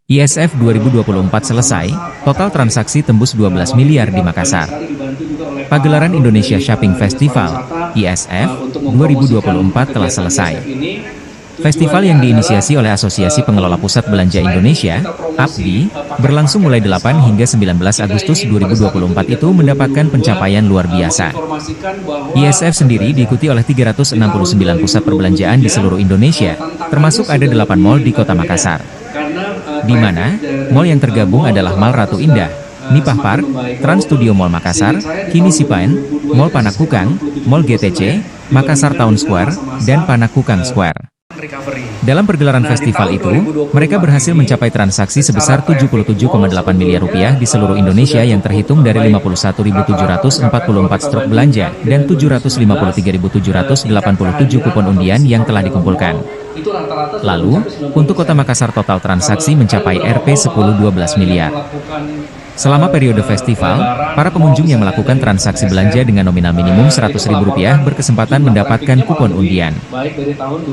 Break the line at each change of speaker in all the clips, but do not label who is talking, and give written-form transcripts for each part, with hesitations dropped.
ISF 2024 selesai, total transaksi tembus 12 miliar di Makassar. Pagelaran Indonesia Shopping Festival, ISF, 2024 telah selesai. Festival yang diinisiasi oleh Asosiasi Pengelola Pusat Belanja Indonesia, APBI, berlangsung mulai 8 hingga 19 Agustus 2024 itu mendapatkan pencapaian luar biasa. ISF sendiri diikuti oleh 369 pusat perbelanjaan di seluruh Indonesia, termasuk ada 8 mal di Kota Makassar. Di mana, mal yang tergabung adalah Mall Ratu Indah, Nipah Park, Trans Studio Mall Makassar, Kinisipan, Mall Panakukang, Mall GTC, Makassar Town Square, dan Panakukang Square. Dalam pergelaran festival itu, mereka berhasil mencapai transaksi sebesar 77,8 miliar rupiah di seluruh Indonesia yang terhitung dari 51.744 strok belanja dan 753.787 kupon undian yang telah dikumpulkan. Lalu, untuk Kota Makassar total transaksi mencapai Rp 10,12 miliar. Selama periode festival, para pengunjung yang melakukan transaksi belanja dengan nominal minimum Rp100.000 berkesempatan mendapatkan kupon undian.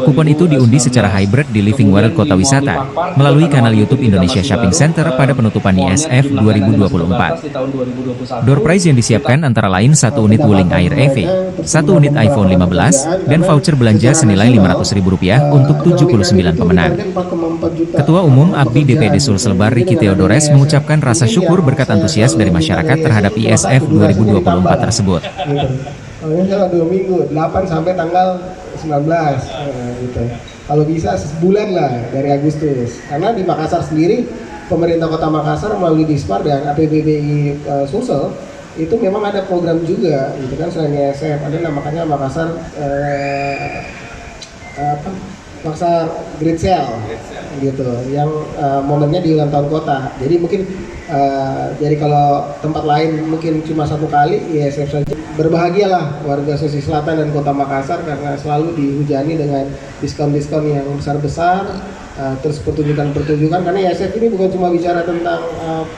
Kupon itu diundi secara hybrid di Living World Kota Wisata, melalui kanal YouTube Indonesia Shopping Center pada penutupan ISF 2024. Door prize yang disiapkan antara lain 1 unit Wuling Air EV, 1 unit iPhone 15, dan voucher belanja senilai Rp500.000 untuk 79 pemenang. Ketua Umum APBI DPD Sulselbar Ricky Theodores mengucapkan rasa syukur berkat antusias dari masyarakat terhadap ISF 2024 tersebut.
Kalau 2 minggu, 8 sampai tanggal 19, gitu. Kalau bisa sebulan lah dari Agustus. Karena di Makassar sendiri, pemerintah Kota Makassar melalui Dispar dan APBBI Sulsel itu memang ada program juga, gitu kan, selain ISF ada namanya Makassar Makassar Great Sale, gitu, yang momennya di ulang tahun kota. Jadi mungkin jadi kalau tempat lain mungkin cuma 1 kali, ISF saja. Berbahagialah warga Sulawesi Selatan dan Kota Makassar karena selalu dihujani dengan diskon-diskon yang besar-besar, terus pertunjukan-pertunjukan. Karena ISF ini bukan cuma bicara tentang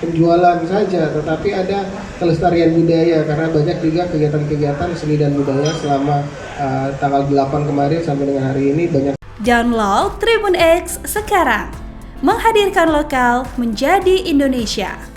penjualan saja, tetapi ada kelestarian budaya karena banyak juga kegiatan-kegiatan seni dan budaya selama tanggal 8 kemarin sampai dengan hari ini banyak.
Download Tribun X sekarang, menghadirkan lokal menjadi Indonesia.